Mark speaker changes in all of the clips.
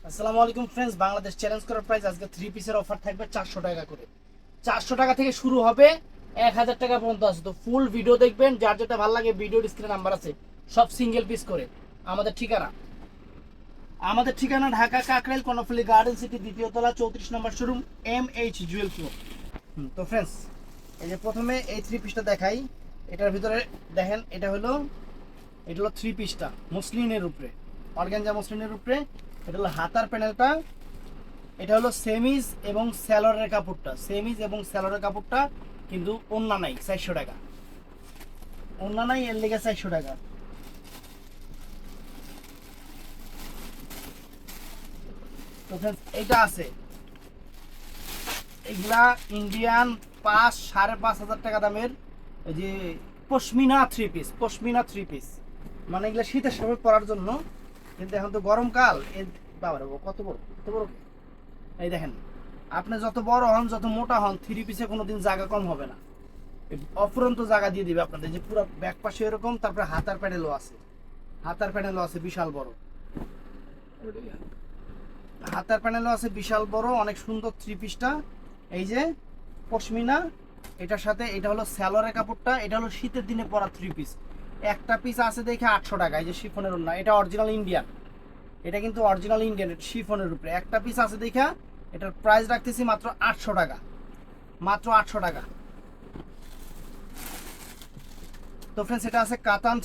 Speaker 1: আসসালামু আলাইকুম friends, Bangladesh challenge করার প্রাইস আজকে থ্রি পিসের অফার থাকবে 400 টাকা করে। 400 টাকা থেকে শুরু হবে, 1000 টাকা পর্যন্ত আছে। তো ফুল ভিডিও দেখবেন, যার যেটা ভালো লাগে ভিডিওর স্ক্রিনে নাম্বার আছে, সব সিঙ্গেল পিস করে। আমাদের ঠিকানা ঢাকা কাকরাইল কর্ণফুলী গার্ডেন সিটি, দ্বিতীয় তলা, 34 নম্বর শোরুম, MH জুয়েল ক্লব। তো ফ্রেন্ডস, এই যে প্রথমে এই থ্রি পিসটা দেখাই। এটার ভিতরে দেখেন, এটা হলো থ্রি পিসটা মসলিনের উপরে, অর্গানজা মসলিনের উপরে। এটা হলো হাতার প্যানেলটা, এটা হলো সেমিজ এবং স্যালোরের কাপড়টা কিন্তু ওন্না নাই, 400 টাকা ওন্না নাই, এর লেগে 400 টাকা। তো ফ্রেন্ডস, এইটা আছে, এগুলা ইন্ডিয়ান 5-5.5 হাজার টাকা দামের। এই যে পশমিনা থ্রি পিস, মানে এগুলা শীতের সময় পরার জন্য। কিন্তু এখন তো গরমকাল, বাবার কত বড় কত বড়। এই দেখেন, আপনি যত বড় হন, যত মোটা হন, থ্রি পিসে কোনোদিন জায়গা কম হবে না। অফুরন্ত জায়গা দিয়ে দিবে আপনাদের। যে পুরো ব্যাক পাশে এরকম, তারপরে হাতার প্যানেলও আছে বিশাল বড়, অনেক সুন্দর থ্রি পিসটা। এই যে পশমিনা, এটার সাথে এটা হলো স্যালোরের কাপড়টা, এটা হলো শীতের দিনে পরা থ্রি পিস। একটা পিস আছে দেখে 800 টাকা। এই যে শিফনের ওড়না, এটা অরিজিনাল ইন্ডিয়ান, এটা কিন্তু অরিজিনাল ইন্ডিয়ান শিফনের উপরে একটা পিস আছে দেখা। এটার প্রাইস রাখতেছি মাত্র 800 টাকা, মাত্র 800 টাকা। তো ফ্রেন্ডস, এটা আছে কাতান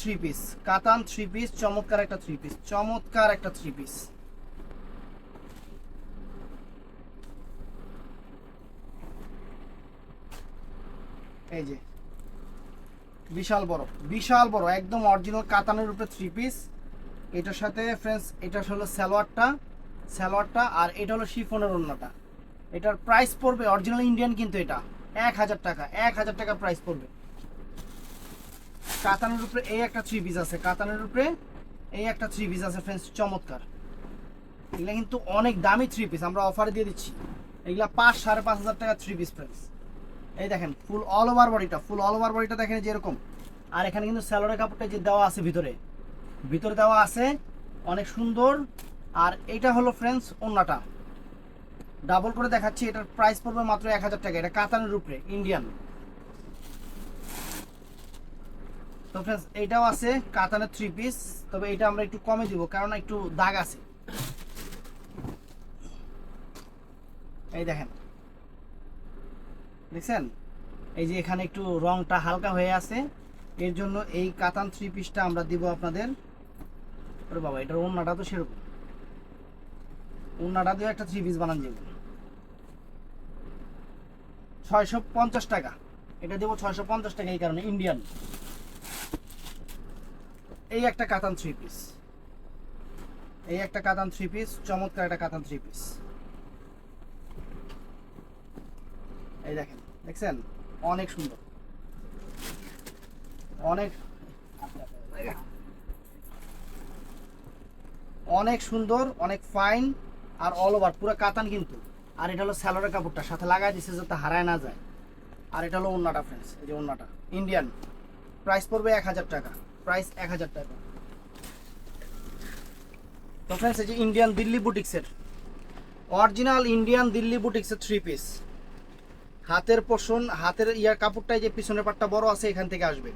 Speaker 1: থ্রি পিস, চমৎকার একটা থ্রি পিস। এই যে বিশাল বড় একদম অরিজিনাল কাতানের উপরে থ্রি পিস। এটার সাথে ফ্রেন্ডস, এটা হলো সালোয়ারটা, আর এটা হলো শিফনের ওড়নাটা। এটার প্রাইস পড়বে অরিজিনাল ইন্ডিয়ান, কিন্তু এটা 1000 টাকা প্রাইস পড়বে। কাতানের উপরে এই একটা থ্রি পিস আছে ফ্রেন্ডস, চমৎকার। এগুলা কিন্তু অনেক দামি থ্রি পিস, আমরা অফারে দিয়ে দিচ্ছি। এগুলা 5-5.5 হাজার টাকা থ্রি পিস ফ্রেন্ডস। এই দেখেন, ফুল অল ওভার বডিটা দেখেন যেরকম। আর এখানে কিন্তু স্যালোরের কাপড়টা যে দেওয়া আছে ভিতরে দেওয়া আছে, অনেক সুন্দর। আর এইটা হলো ফ্রেন্ডস ওন্নাটা, ডাবল করে দেখাচ্ছি। এটার প্রাইস পড়বে মাত্র 1000 টাকা। এটা কাতানের উপরে ইন্ডিয়ান। তো ফ্রেন্ডস, এইটাও আছে কাতানের থ্রি পিস, তবে এটা আমরা একটু কমে দিব, কারণ একটু দাগ আছে। এই দেখেন, দেখছেন, এই যে এখানে একটু রংটা হালকা হয়ে আছে, এর জন্য এই কাতান থ্রি পিসটা আমরা দিব আপনাদের। আরে বাবা, এটার ওন্নাটা তো সেরকম, ওন্নাটা দিয়ে একটা থ্রি পিস বানান যাবে। 650 টাকা, এটা দেবো 650 টাকা, এই কারণে ইন্ডিয়ান। এই একটা কাতান থ্রি পিস, চমৎকার একটা কাতান থ্রি পিস। এই দেখেন, দেখছেন, অনেক সুন্দর, অনেক অনেক সুন্দর, অনেক ফাইন। আর অল ওভার পুরো কাতান কিন্তু। আর এটা হলো স্যালোরের কাপড়টা সাথে লাগাই দিচ্ছে যাতে হারায় না যায়। আর এটা হলো ওন্নাটা ফ্রেন্ডস, এই যে ওন্নাটা ইন্ডিয়ান। প্রাইস পড়বে 1000 টাকা, তো ফ্রেন্ডস, এই যে ইন্ডিয়ান অরিজিনাল ইন্ডিয়ান দিল্লি বুটিক্সের থ্রি পিস। হাতের ইয়ার কাপড়টাই যে পিছনের পাটটা বড় আছে, এখান থেকে আসবে।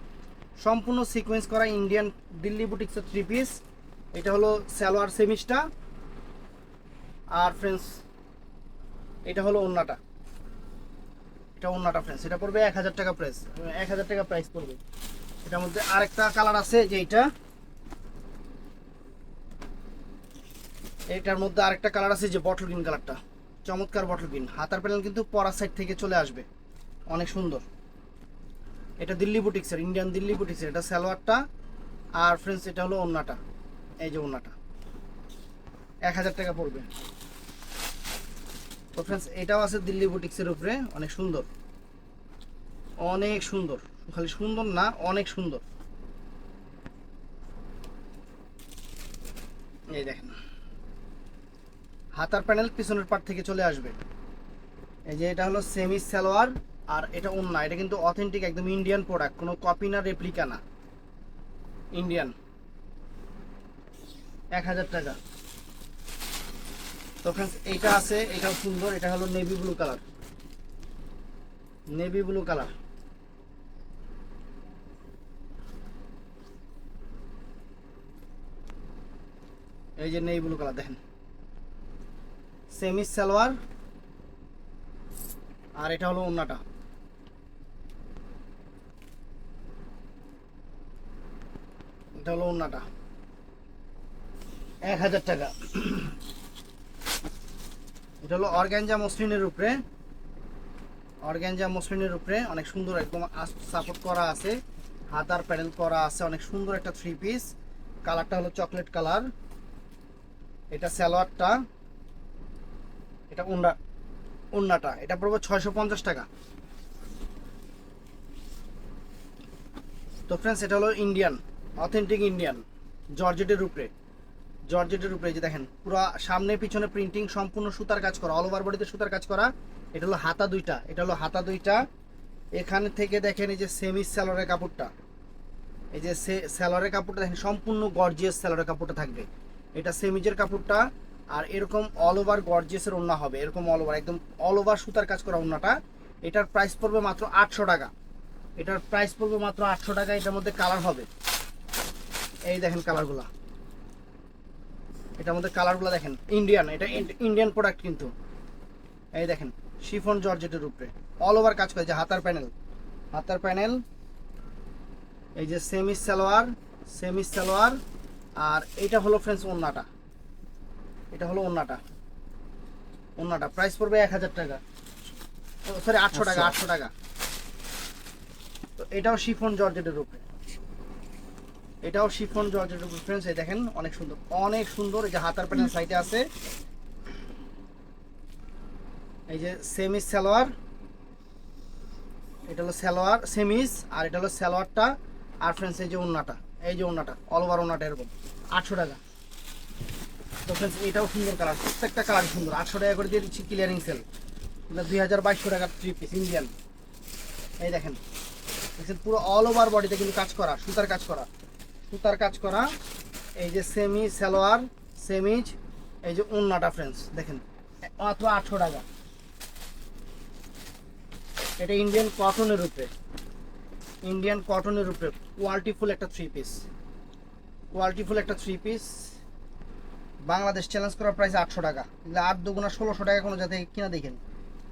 Speaker 1: সম্পূর্ণ সিকোয়েন্স করা ইন্ডিয়ান দিল্লি বুটিক্সের থ্রি পিস। এটা হলো সালোয়ার সেমিজটা। আর ফ্রেন্ডস, এটা হলো ওন্নাটা, ফ্রেন্ডস। এটা পড়বে 1000 টাকা প্রাইস, 1000 টাকা প্রাইস পড়বে। এটার মধ্যে আরেকটা কালার আছে, যে এটার মধ্যে আরেকটা কালার আছে, যে বটল গ্রিন কালারটা, চমৎকার বটল গ্রিন। হাতার প্যানেল কিন্তু পরার সাইড থেকে চলে আসবে, অনেক সুন্দর। এটা ইন্ডিয়ান দিল্লি বুটিক্সের, এটা সালোয়ারটা। আর ফ্রেন্ডস, এটা হলো ওন্নাটা, এই যে ওন্নাটা 1000 টাকা পড়বে। তো ফ্রেন্ডস, এটাও আছে দিল্লি বুটিক্সের উপরে, অনেক সুন্দর, খালি সুন্দর না, অনেক সুন্দর। এই দেখেন, হাতার প্যানেল পিছনের পাট থেকে চলে আসবে। এই যে এটা হলো সেমি সালোয়ার, আর এটা ওন্না। এটা কিন্তু অথেন্টিক একদম ইন্ডিয়ান প্রোডাক্ট, কোনো কপি না, রেপ্লিকা না, ইন্ডিয়ান। 1000 টাকা। তো ফ্রেন্ডস এইটা আছে, এটাও সুন্দর, এটা হলো navy blue colour, navy blue colour. এই যে নেভি ব্লু কালার দেখেন, সেমি সালোয়ার, আর এটা হলো ওন্নাটা। এটা হলো ওন্নাটা, 1000 টাকা। এটা হলো অর্গানজা মসলিনের উপরে, অর্গানজা মসলিনের উপরে অনেক সুন্দর একদম সাপোর্ট করা আছে, হাতার প্যানেল করা আছে, অনেক সুন্দর একটা থ্রি পিস। কালারটা হলো চকলেট কালার। এটা সালোয়ারটা, এটা ওন্নাটা। এটা পড়বে 650 টাকা। তো ফ্রেন্ডস এটা হলো ইন্ডিয়ান, অথেন্টিক ইন্ডিয়ান জর্জেটের উপরে, জর্জেটের উপরে যে দেখেন পুরো সামনে পিছনে প্রিন্টিং সম্পূর্ণ সুতার কাজ করা, অল ওভার বডিতে সুতার কাজ করা। এটা হলো হাতা দুইটা, এটা হলো হাতা দুইটা। এখানে থেকে দেখেন এই যে সেমি স্যালোয়ারের কাপড়টা, এই যে স্যালোয়ারের কাপড়টা দেখেন সম্পূর্ণ গর্জিয়াস স্যালোয়ারের কাপড়টা থাকবে। এটা সেমিজের কাপড়টা, আর এরকম অল ওভার গর্জিয়াসের ওন্না হবে, এরকম অল ওভার একদম অল ওভার সুতার কাজ করা ওন্নাটা। এটার প্রাইস পড়বে মাত্র 800 টাকা। এটার প্রাইস পড়বে মাত্র 800 টাকা। এটার মধ্যে কালার হবে, এই দেখেন কালারগুলা, এটার মধ্যে কালারগুলো দেখেন ইন্ডিয়ান, এটা ইন্ডিয়ান প্রোডাক্ট কিন্তু। এই দেখেন শিফন জর্জেটের উপরে অল ওভার কাজ করে, যে হাতার প্যানেল, হাতার প্যানেল, এই যে সেমি সালোয়ার, সেমি সালোয়ার। আর এটা হলো ফ্রেন্ডস ওন্নাটা, এটা হলো ওন্নাটা, ওন্নাটা প্রাইস পড়বে 1000 টাকা, সরি 800 টাকা, 800 টাকা। তো এটাও শিফন জর্জেটের উপরে, এটাও শিফন জর্জেটের উপরে ফ্রেন্ডস। এই দেখেন অনেক সুন্দর, অনেক সুন্দর। এই যে হাতার প্যানেল সাইডে আছে, এই যে সেমি সালোয়ার, এটা হলো সালোয়ার সেমিস, আর এটা হলো সালোয়ারটা। আর ফ্রেন্ডস এই যে ওন্নাটা, এই যে ওন্নাটা অল ওভার ওন্নাটা এরকম 800 টাকা। তো ফ্রেন্ডস এটাও সুন্দর কালার, প্রত্যেকটা কালার সুন্দর। 800 টাকা করে দিয়ে দিচ্ছি ক্লিয়ারিং সেল, 2200 টাকার থ্রি পিস ইন্ডিয়ান। এই দেখেন দেখছেন পুরো অল ওভার বডিতে কিন্তু কাজ করা, সুতার কাজ করা, সুতার কাজ করা। এই যে সেমি সালোয়ার সেমিজ, এই যে ওন্নাটা ফ্রেন্ডস দেখেন মাত্র 800 টাকা। এটা ইন্ডিয়ান কটনের উপরে, ইন্ডিয়ান কটনের উপরে কোয়ালিটিফুল একটা থ্রি পিস, কোয়ালিটিফুল একটা থ্রি পিস। বাংলাদেশ চ্যালেঞ্জ করার প্রাইস 800 টাকা। এগুলো 8 দুগুণা 1600 টাকা কোনো যাতে কিনা দেখেন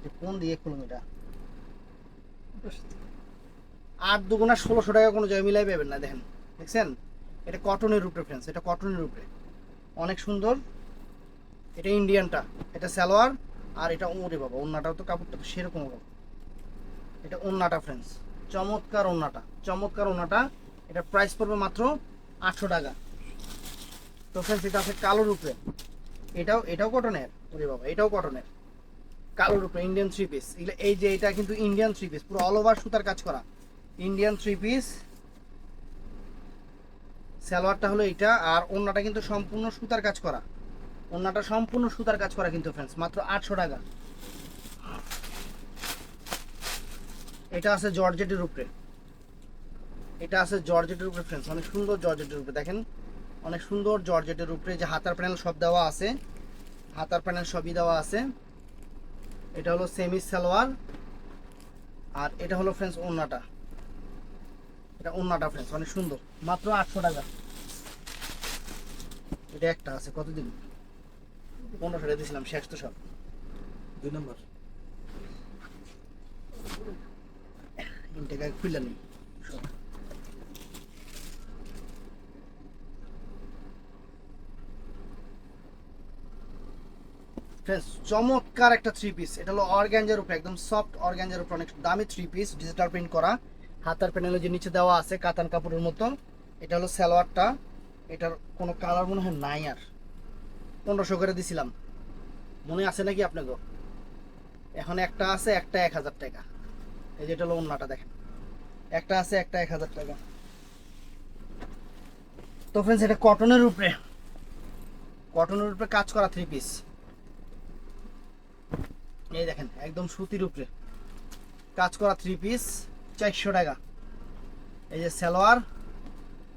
Speaker 1: যে কোন দিয়ে খুলুন, এটা 8 দুগুণা 1600 টাকা কোনো জায়গায় মিলাই পাবেন না। দেখেন দেখছেন, এটা কটনের উপরে ফ্রেন্ডস, এটা কটনের উপরে অনেক সুন্দর। এটা ইন্ডিয়ানটা, এটা সালোয়ার, আর এটা ওরে বাবা ওন্নাটাও তো কাপড়টা তো সেরকম হবে। এটা ওন্নাটা ফ্রেন্ডস, চমৎকার ওন্নাটা, চমৎকার ওন্নাটা। এটা প্রাইস পড়বে মাত্র 800 টাকা। তো ফ্রেন্ডস এটা আছে কালোর উপরে, এটাও কটনের, ওরে বাবা এটাও কটনের, কালোর উপরে ইন্ডিয়ান থ্রি পিস। এগুলো এই যে এটা কিন্তু ইন্ডিয়ান থ্রি পিস, পুরো অল ওভার সুতার কাজ করা ইন্ডিয়ান থ্রি পিস। সালোয়ারটা হলো এইটা, আর ওন্নাটা কিন্তু সম্পূর্ণ সুতার কাজ করা, ওন্নাটা সম্পূর্ণ সুতার কাজ করা কিন্তু ফ্রেন্ডস মাত্র 800 টাকা। এটা আছে জর্জেটের উপরে, এটা আছে জর্জেটের উপরে ফ্রেন্ডস, অনেক সুন্দর জর্জেটের উপরে দেখেন, অনেক সুন্দর জর্জেটের উপরে। যে হাতার প্যানেল সব দেওয়া আছে, হাতার প্যানেল সবই দেওয়া আছে। এটা হলো সেমি সালোয়ার, আর এটা হলো ফ্রেন্ডস ওন্নাটা, এটা ওন্নাটা ফ্রেন্ডস অনেক সুন্দর মাত্র 800 টাকা। এটা একটা আছে কত দিন 1500 টাকা দিয়েছিলাম, শেষ তো সব। 2 নম্বর ইনটেক খুললা নেই সব। ফ্রেন্ডস চমৎকার একটা থ্রি পিস, এটা হলো অর্গানজার উপরে, একদম সফট অর্গানজার উপরে অনেক দামি থ্রি পিস, ডিজিটাল প্রিন্ট করা। হাতার প্যানেলে যে নিচে দেওয়া আছে কাতান কাপড়ের মতো। এটা হলো সালোয়ারটা, এটার কোনো কালার মনে হয় নাই, আর 1500 করে দিছিলাম, মনে আছে নাকি আপনাকে? এখন একটা আছে, একটা 1000 টাকা। এই যে এটা হলো ওন্নাটা দেখেন, একটা আছে, একটা 1000 টাকা। তো ফ্রেন্ডস এটা কটনের উপরে, কটনের উপরে কাজ করা থ্রি পিস। এই দেখেন একদম সুতির উপরে কাজ করা থ্রি পিস, 400 টাকা। এই যে সালোয়ার,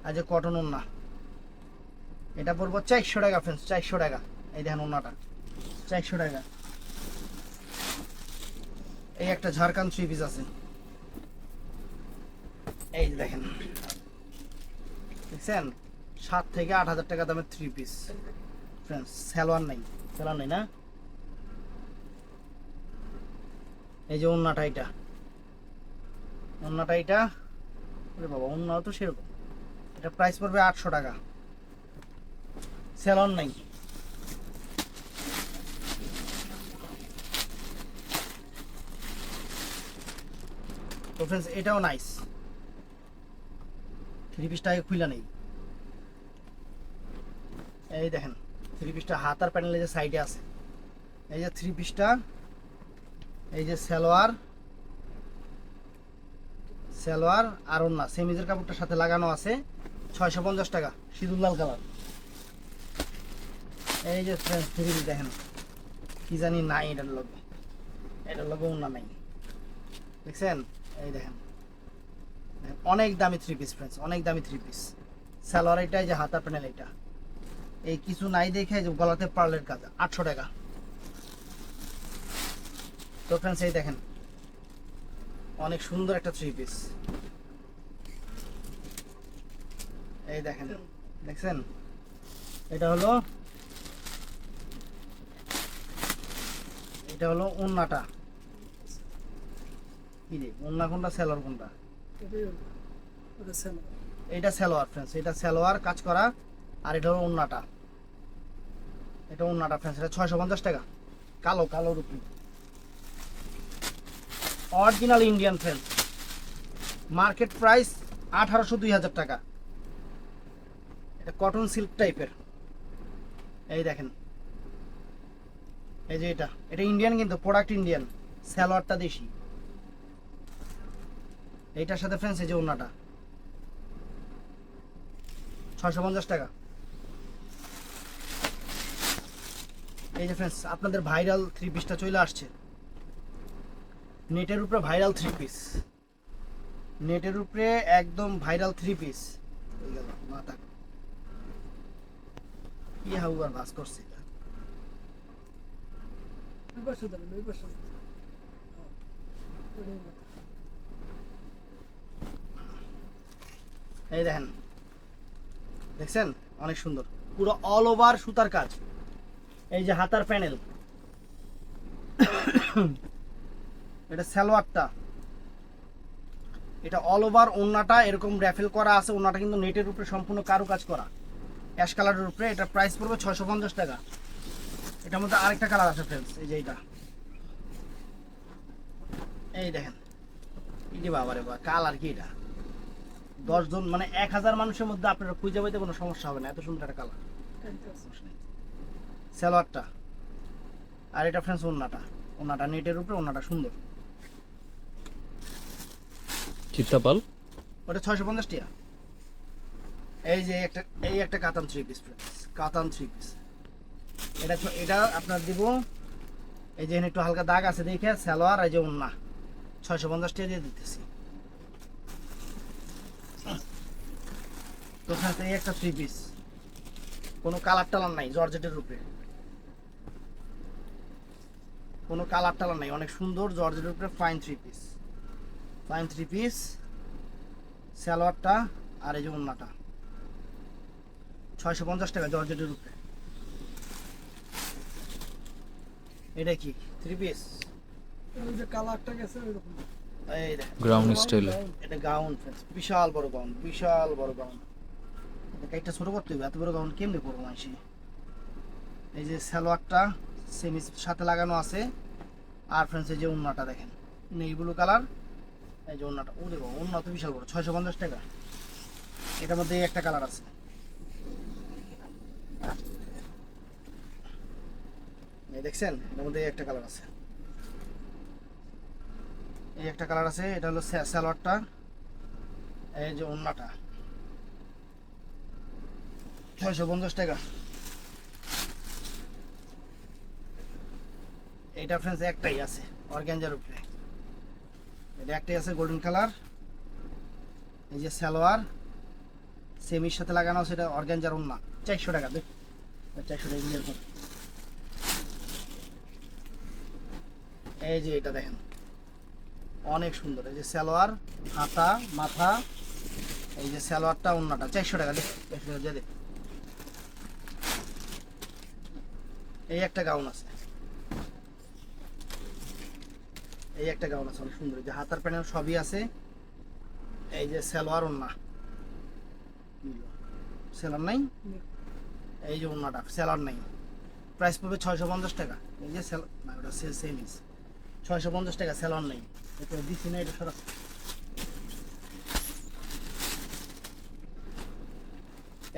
Speaker 1: আর যে কটন ওন্না, এটা পড়বো 400 টাকা ফ্রেন্ডস, 400 টাকা। এই দেখেন ওন্নাটা 400 টাকা। এই একটা ঝাড়খান্ড থ্রি পিস আছে, এই যে দেখেন, দেখছেন 7 থেকে 8,000 টাকা দামের থ্রি পিস ফ্রেন্ডস। সালোয়ার নাই, সালোয়ার নাই না। এই যে ওন্নাটা, এটা ওন্নাটা, এটা ওরে বাবা ওন্নাও তো সেরকম। এটা প্রাইস পড়বে 800 টাকা, সালোয়ার নাই। তো ফ্রেন্ডস এটাও নাইস, থ্রি পিসটাকে খুলে নেই। এই দেখেন থ্রি পিসটা হাতার প্যানেলে যে সাইডে আছে, এই যে থ্রি পিসটা, এই যে সালোয়ার, সালোয়ার আর ওন্না সেমিজের কাপড়টার সাথে লাগানো আছে। 650 টাকা, সিঁদুর লাল কালার। এই যে ফ্রেন্ডস থ্রি পিস দেখেন, কি জানি নাই এটার লগে, এটার লগে ওন্না নাই, দেখছেন। এই দেখেন অনেক দামি থ্রি পিস ফ্রেন্ডস, অনেক দামি থ্রি পিস। সালোয়ার এটা, এই যে হাতার প্যানেল এটা, এই কিছু নাই দেখে যে গলাতে পার্লের কাজ, 800 টাকা। তো ফ্রেন্ডস এই দেখেন অনেক সুন্দর একটা থ্রি পিস, এই দেখেন, দেখছেন। এটা হলো ওন্নাটা, কি রে ওন্না কোনটা সালোয়ার কোনটা? এটা সালোয়ার ফ্রেন্ডস, এটা সালোয়ার কাজ করা, আর এটা হলো ওন্নাটা, এটা ওন্নাটা ফ্রেন্ডস। এটা 650 টাকা, কালো কালোর উপর, original Indian friends. Market price 1800-2000 টাকা। এটা কটন সিল্ক টাইপের, এই দেখেন। এই যে এটা ইন্ডিয়ান, কিন্তু প্রোডাক্ট ইন্ডিয়ান, সালোয়ারটা দেশি। এইটার সাথে ফ্রেন্ডস এই যে ওন্নাটা 650 টাকা। এই যে ফ্রেন্ডস আপনাদের ভাইরাল থ্রি পিসটা চলে আসছে, নেটের উপরে ভাইরাল থ্রি পিস, নেটের উপরে একদম ভাইরাল থ্রি পিস। মাথা কি হাউয়ার ভাস করছে, এই দেখেন, দেখছেন অনেক সুন্দর, পুরো অল ওভার সুতার কাজ। এই যে হাতার প্যানেল, এটা সালোয়ারটা, এটা অল ওভার ওন্নাটা এরকম র্যাফেল করা আছে। ওন্নাটা কিন্তু নেটের উপরে সম্পূর্ণ কারুকাজ করা, অ্যাশ কালারের উপরে। এটা প্রাইস পড়বে 650 টাকা। এটার মধ্যে আরেকটা কালার আছে ফ্রেন্ডস, এই যে এইটা, এই দেখেন। এটি বাবারে বাবা কালার কি, এটা 10 জন মানে 1000 মানুষের মধ্যে আপনারা খুঁজে পাইতে কোনো সমস্যা হবে না, এত সুন্দর একটা কালার। সালোয়ারটা, আর এটা ফ্রেন্ডস ওন্নাটা, ওন্নাটা নেটের উপরে, ওন্নাটা সুন্দর।
Speaker 2: চিত্তাপাল
Speaker 1: ওটা 650 টাকা। এই যে একটা কাতান থ্রি পিস ফ্রেন্ডস, কাতান থ্রি পিস। এটা আপনার দিব, এই যে একটু হালকা দাগ আছে দেখে, সালোয়ার এই যে ওন্না 650 টাকা দিয়ে দিতেছি। তো ফ্রেন্ডস এই একটা থ্রি পিস, কোনো কালার টালার নাই, জর্জেটের উপরে কোনো কালার টালার নাই, অনেক সুন্দর জর্জেটের উপরে fine three piece, fine three piece. সালোয়ারটা আর এই যে ওন্নাটা 650 টাকা জর্জেটের উপরে। এটা কি থ্রি পিস?
Speaker 3: ওই যে কালারটা গেছে ওইরকম।
Speaker 1: এই দেখেন
Speaker 2: গ্রাউন্ড স্টাইল,
Speaker 1: এটা গাউন ফ্রেন্ডস, বিশাল বড় গাউন, বিশাল বড় গাউন। এটা একটা ছোট করতে হবে, এত বড় গাউন কেমনে পরবো মাসি। এই যে সালোয়ারটা সেমিস সাথে লাগানো আছে, আর ফ্রেন্ডস এই যে ওন্নাটা দেখেন নেই ব্লু কালার। এই যে ওন্নাটা, ওরে বাবা ওন্না তো বিশাল বড়, 650 টাকা। এটার মধ্যে এই একটা কালার আছে, এই দেখছেন এটার মধ্যে এই একটা কালার আছে, এই একটা কালার আছে। এটা হলো সালোয়ারটা, এই যে ওন্নাটা 650 টাকা। এটা ফ্রেন্ডস একটাই আছে অর্গানজার উপরে, এটা একটাই আছে গোল্ডেন কালার। এই যে সালোয়ার সেমির সাথে লাগানো আছে, এটা অর্গানজার ওন্না 400 টাকা। দেখ 400 টাকা নিয়ে এই যে এটা দেখেন অনেক সুন্দর, এই যে সালোয়ার, হাতা, মাথা, এই যে সালোয়ারটা, ওন্নাটা 400 টাকা দে, 400 টাকা দিয়ে দে। এই একটা গাউন আছে, এই একটা গাউন আছে অনেক সুন্দর, এই যে হাতার প্যানেল সবই আছে। এই যে সালোয়ার, ওন্না, সেলার নাই, এই যে ওন্নাটা সেলার নাই, প্রাইস পড়বে 650 টাকা। এই যে সেল না, ওটা সেম ইস 650 টাকা, সেলার নাই, এটা দিছি না, এটা সরা।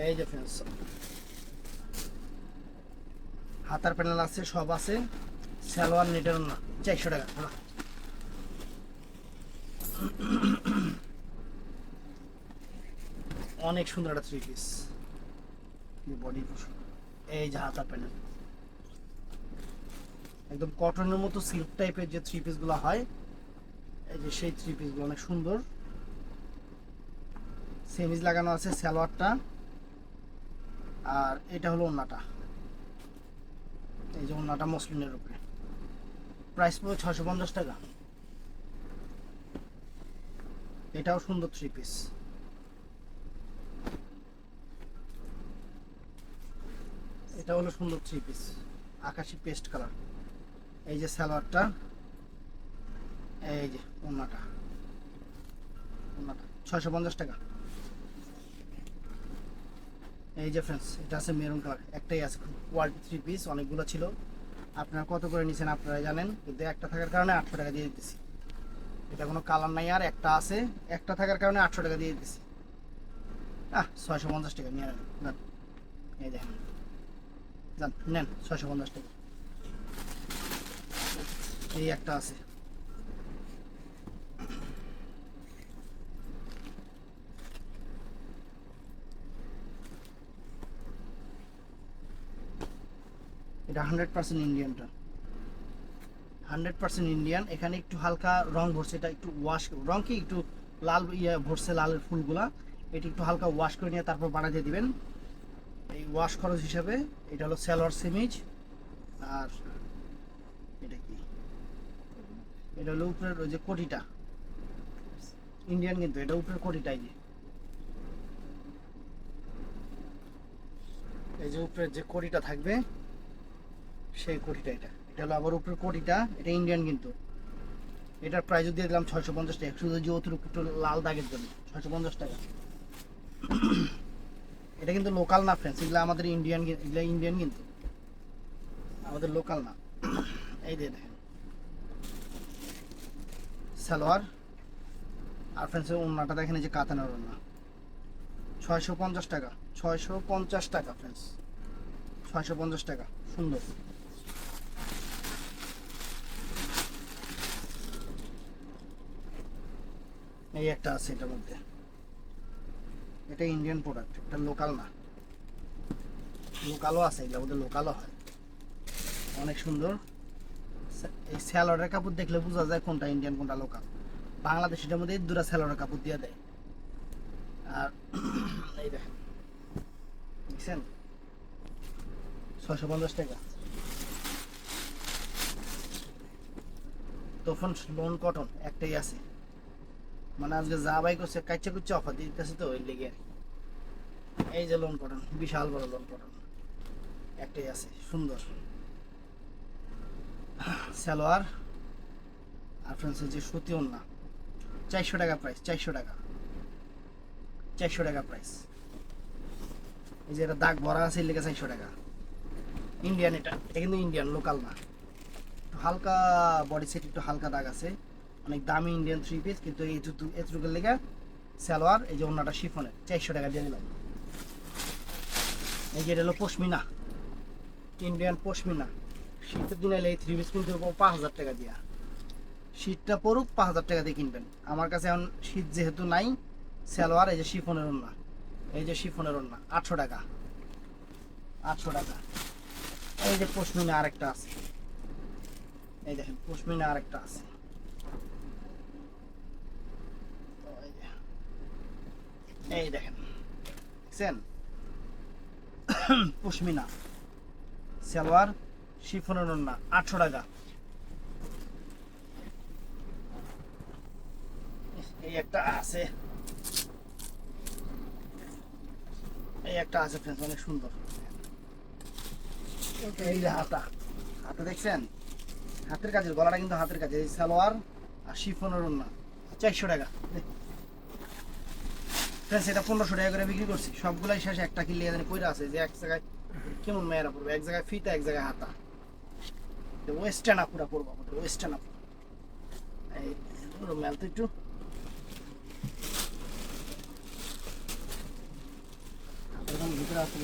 Speaker 1: এই যে ফ্রেন্ডস হাতার প্যানেল আছে, সব আছে, সালোয়ার নেটের না, 400 টাকা। অনেক সুন্দর একটা থ্রি পিস বডি পোষণ। এই যে হাতার প্যানেল একদম কটনের মতো সিল্ক টাইপের যে থ্রি পিস গুলো হয়, এই যে সেই থ্রি পিস গুলো অনেক সুন্দর। সেমিজ লাগানো আছে সালোয়ারটা, আর এটা হলো ওন্নাটা, এই যে ওন্নাটা মসলিনের উপরে, প্রাইস পড়বে 650 টাকা। এটাও সুন্দর থ্রি পিস। এটা হলো সুন্দর থ্রি পিস, আকাশি পেস্ট কালার। এই যে সালোয়ারটা, এই যে ওন্নাটা, ওন্নাটা 650 টাকা। এই যে ফ্রেন্ডস এটা আছে মেরুন কালার, একটাই আছে, কোয়ালিটি থ্রি পিস, অনেকগুলো ছিল। আপনারা কত করে নিছেন আপনারা জানেন, কিন্তু একটা থাকার কারণে 800 টাকা দিয়ে দিতেছি। এটা কোনো কালার নাই, আর একটা আছে, একটা থাকার কারণে 800 টাকা দিয়ে দিতেছি। 650 টাকা নিয়ে নেন, এই দেখেন, যান নেন 650 টাকা। এই একটা আছে, এটা 100% ইন্ডিয়ানটা, 100% ইন্ডিয়ান। এখানে একটু হালকা রং ভরছে, এটা একটু ওয়াশ, রং কি একটু লাল ভরছে, লালের ফুলগুলা, এটা একটু হালকা ওয়াশ করে নিয়ে তারপর বানা দিয়ে দিবেন। এই ওয়াশ খরচ হিসাবে এটা হলো সালোয়ার সেমিজ, আর এটা কি, এটা হলো উপরের ওই যে কোটিটা, ইন্ডিয়ান কিন্তু এটা উপরের কোটিটাই, এই যে উপরের যে কোটিটা থাকবে সেই কোটিটা, এটা এটা হলো আবার উপরের কোটিটা, এটা ইন্ডিয়ান কিন্তু। এটার প্রাইস দিয়ে দিলাম 650 টাকা, শুধু যে অতিরিক্ত একটু লাল দাগের জন্য 650 টাকা। এটা কিন্তু লোকাল না ফ্রেন্ডস, এগুলো আমাদের ইন্ডিয়ান, এগুলো ইন্ডিয়ান কিন্তু আমাদের লোকাল না। এই দিয়ে দেখেন সালোয়ার, আর ফ্রেন্ডস ওন্নাটা দেখেন, এই যে কাতানের ওন্না, 650 টাকা, 650 টাকা ফ্রেন্ডস, 650 টাকা, সুন্দর। এই একটা আছে এটার মধ্যে, এটা ইন্ডিয়ান প্রোডাক্ট, এটা লোকাল না, লোকালও আছে, এগুলো আমাদের লোকালও হয়, অনেক সুন্দর। এই স্যালোয়ারের কাপড় দেখলে বোঝা যায় কোনটা ইন্ডিয়ান কোনটা লোকাল। বাংলাদেশের মধ্যে দুটা স্যালোয়ারের কাপড় দিয়ে দেয়। আর এই দেখেন, দেখছেন 650 টাকা। তখন লোন কটন একটাই আছে, মানে আজকে যা বাই করছে কাচ্চা কুচ্চা অফার দিয়ে দিতেছে, তো ওই লেগে। এই যে লোন কটন, বিশাল বড় লোন কটন একটাই আছে, সুন্দর সালোয়ার, আর ফ্রেন্ডস যে সুতি ওন্না, 400 টাকা প্রাইস, 400 টাকা, 400 টাকা প্রাইস। এই যে এটা দাগ ভরা আছে, এর লেগে 400 টাকা। ইন্ডিয়ান, এটা এটা কিন্তু ইন্ডিয়ান, লোকাল না। হালকা বডি সেট, একটু হালকা দাগ আছে, অনেক দামি ইন্ডিয়ান থ্রি পিস, কিন্তু এতটুকুর লেগে সালোয়ার, এই যে ওন্নাটা শিফনের, 400 টাকা দিয়ে দিলাম। এই যে এটা হলো পশমিনা, ইন্ডিয়ান পশমিনা। শীতের দিনে এলে এই থ্রি পিস কিনতে 5000 টাকা দিয়া, শীতটা পড়ুক 5000 টাকা দিয়ে কিনবেন। আমার কাছে এখন শীত যেহেতু নাই, সালোয়ার, এই যে শিফনের ওন্না, এই যে শিফনের ওন্না 800 টাকা, 800 টাকা। এই যে পশমিনা আরেকটা আছে, এই দেখেন পশমিনা আরেকটা আছে, এই দেখেন, দেখছেন পশমিনা সালোয়ার, শিফনের ওন্না 800 টাকা। এই একটা আছে, এই একটা আছে ফ্রেন্ডস, অনেক সুন্দর। এই যে হাতা, হাতে দেখছেন হাতের কাজের, গলাটা কিন্তু হাতের কাজে। এই সালোয়ার আর শিফনের ওড়না, 400 টাকা ফ্রেন্ডস। এটা 1500 টাকা করে বিক্রি করছি। সবগুলাই শেষে একটা কিনলে এখানে পইরা আছে যে এক জায়গায় কেমন মেয়েরা পড়বে, এক জায়গায় ফিতা এক জায়গায় হাতা। ওয়েস্টার্ন আপুরা পড়বো, আমাদের ওয়েস্টার্ন আপু। এই মেল তো একটু ভিতরে আছে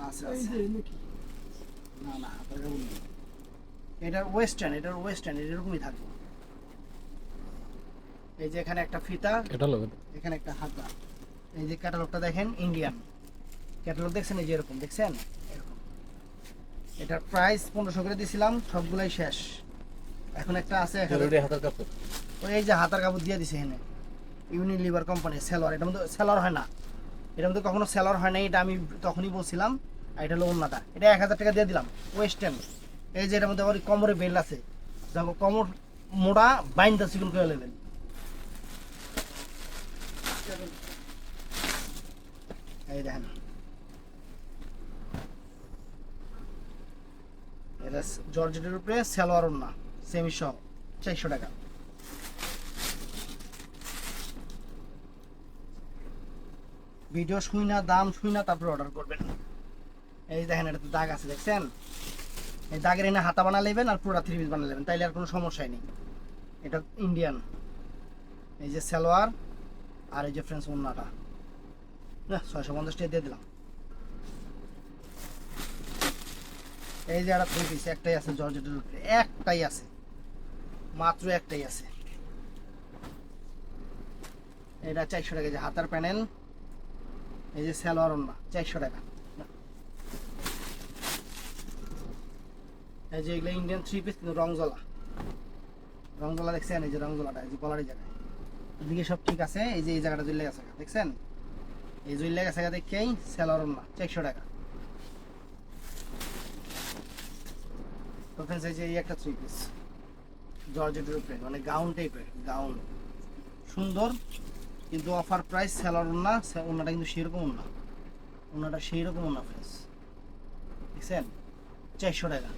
Speaker 1: আছে
Speaker 3: এই
Speaker 1: আছে।
Speaker 3: যে নাকি
Speaker 1: না না হাতের কাপড় নেই। এটার ওয়েস্টার্ন, এটার ওয়েস্টার্ন এরকমই থাকবে। এই যে এখানে একটা ফিতা,
Speaker 2: এটা লোক
Speaker 1: এখানে একটা হাতা। এই যে ক্যাটালগটা দেখেন, ইন্ডিয়ান ক্যাটালগ দেখছেন, এই যে এরকম দেখছেন এরকম। এটার প্রাইস 1500 করে দিছিলাম, সবগুলাই শেষ। এখন একটা আছে
Speaker 2: হাতের কাপড়।
Speaker 1: ওই এই যে হাতার কাপড় দিয়ে দিছে এখানে, ইউনিলিভার কোম্পানি সেলর। এটার মধ্যে সেলর হয় না, এটার মধ্যে কখনো সেলর হয় না, এটা আমি তখনই বলছিলাম। আর এটা হলো ওন্নাটা, এটা 1000 টাকা দিয়ে দিলাম ওয়েস্টার্ন। এই যে এটার মধ্যে আবার কোমরে বেল্ট আছে, দেখো কোমর মোড়া বাইন্দা চিকন করে নেবেন। এই দেখেন এটা জর্জেটের উপরে সালোয়ার ওড়না সেমি সহ, 400 টাকা। ভিডিও শুই না, দাম শুই না, তারপরে অর্ডার করবেন। এই দেখেন এটাতে দাগ আছে দেখছেন, এই দাগের এনে হাতা বানা নেবেন আর পুরো 3 পিস বানা নেবেন, তাইলে আর কোনো সমস্যাই নেই। এটা ইন্ডিয়ান। এই যে সালোয়ার আর এই যে ফ্রেন্ডস ওড়নাটা, না 650 টাকা দিয়ে দিলাম। এই যে একটা 3 পিস একটাই আছে জর্জেটের উপরে, একটাই আছে, মাত্র একটাই আছে। এটা 400 টাকা। যে হাতার প্যানেল, এই যে সালোয়ার ওড়না 400 টাকা। এই যে এগুলো ইন্ডিয়ান 3 পিস কিন্তু রংজলা, রংজলা দেখছেন, এই যে রংজলাটা এই যে গলার জায়গায় এদিকে সব ঠিক আছে। এই যে এই জায়গাটা জুইলে গেছে দেখছেন, এই জুইলে গেছে দেখেই সালোয়ার ওড়না 400 টাকা। তো ফ্রেন্ডস এই যে এই একটা 3 পিস জর্জেটের উপরে, মানে গাউন টাইপের গাউন, সুন্দর কিন্তু অফার প্রাইস। সালোয়ার ওড়না, ওড়নাটা কিন্তু সেরকম ওড়না, ওড়নাটা সেই রকম ওড়না ফ্রেন্ডস, দেখছেন 400 টাকা।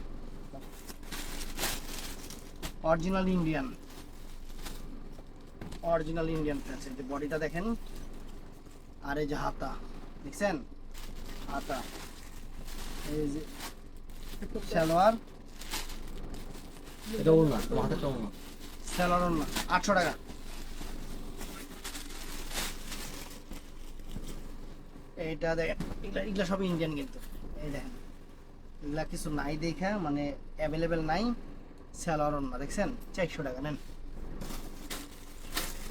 Speaker 1: Original Indian, original Indian friends. এই যে বডিটা দেখেন, আর এই যে হাতা দেখছেন, হাতা, এই যে সালোয়ার,
Speaker 2: এটা ওড়না, হাতেরটা ওড়না।
Speaker 1: সালোয়ার ওড়না 800 টাকা। এইটা দেখেন, এগুলা সব ইন্ডিয়ান কিন্তু। এই দেখেন এগুলা কিছু নাই দেখা, মানে অ্যাভেলেবেল নাই। সালোয়ার ওড়না দেখছেন 400 টাকা নেন।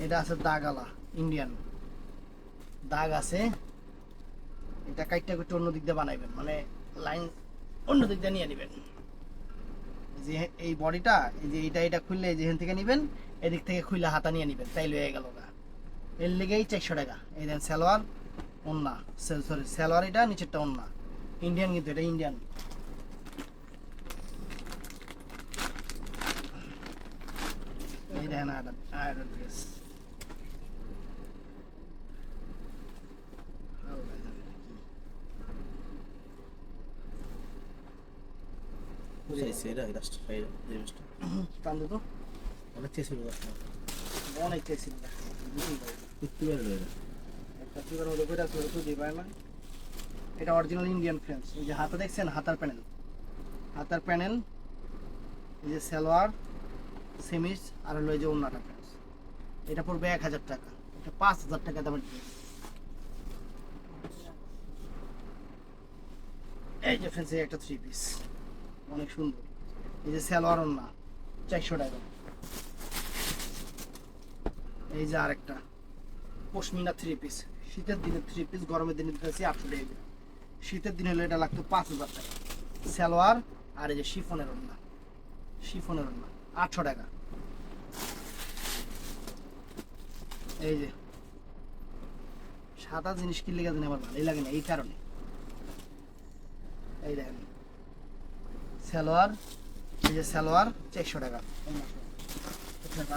Speaker 1: এটা আছে দাগালা ইন্ডিয়ান, দাগ আছে, এটা কাইটটা করতে অন্য দিক দিয়ে বানাইবেন, মানে লাইন অন্য দিক দিয়ে নিয়ে নেবেন। যে এই বডিটা, এই যে এটা খুললে এই যে এখান থেকে নেবেন, এদিক থেকে খুলে হাতা নিয়ে নেবেন, তাইলে হয়ে গেল গা। এর লেগেই 400 টাকা। এই দেন সালোয়ার ওন্না, সরি সালোয়ার, এটা নিচেরটা ওন্না, ইন্ডিয়ান কিন্তু এটা ইন্ডিয়ান। এই দেখেন আয়রন ড্রেস, টানতো তো
Speaker 2: অনেক চেয়েছিল
Speaker 1: অনেক চাইছিল, একটা চুলের মধ্যে করে আসলে তো দিই পায় না। এটা অরিজিনাল ইন্ডিয়ান ফ্রেন্ডস। এই যে হাতা দেখছেন, হাতার প্যানেল, হাতার প্যানেল, এই যে সালোয়ার সেমিস, আর হলো এই যে ওড়নাটা ফ্রেন্ডস। এটা পড়বে 1000 টাকা, এটা 5000 টাকা দামের ড্রেস। এই যে ফ্রেন্ডস একটা 3 পিস অনেক সুন্দর। এই যে সালোয়ার ওড়না 400 টাকা। এই যে আরেকটা পশমিনা 3 পিস, শীতের দিনে 3 পিস, গরমের দিনে দিতেছি 800 টাকা। শীতের দিনে হলে এটা লাগতো 5000 টাকা। সালোয়ার আর এই যে শিফনের ওড়না, শিফনের ওড়না 800 টাকা। এই যে সাদা জিনিস কিনলে গেছে আমার ভালোই লাগে না, এই কারণে। এই দেখেন সালোয়ার, এই যে সালোয়ার 400 টাকা।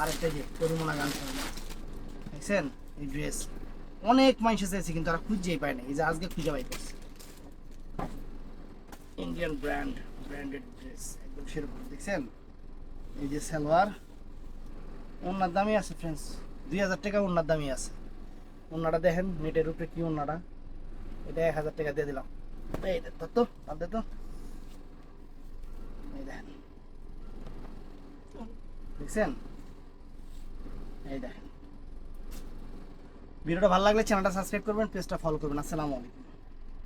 Speaker 1: আরেকটা যে তরুমনা গান দেখছেন এই ড্রেস অনেক মানুষ চাইছে কিন্তু আর খুঁজেই পায় না, এই যে আজকে খুঁজে পাই করছে। ইন্ডিয়ান ব্র্যান্ডেড ড্রেস একদম সেরকম দেখছেন। এই যে সালোয়ার, ওনার দামই আছে ফ্রেন্ডস, 2000 টাকা ওনার দামই আছে। ওনাটা দেখেন নেটের উপরে কি ওনাটা, এটা 1000 টাকা দিয়ে দিলাম। এই তো তাদের তো এই দেখেন, দেখছেন এই দেখেন। ভিডিওটা ভালো লাগলে চ্যানেলটা সাবস্ক্রাইব করবেন, পেজটা ফলো করবেন। আসসালামু আলাইকুম।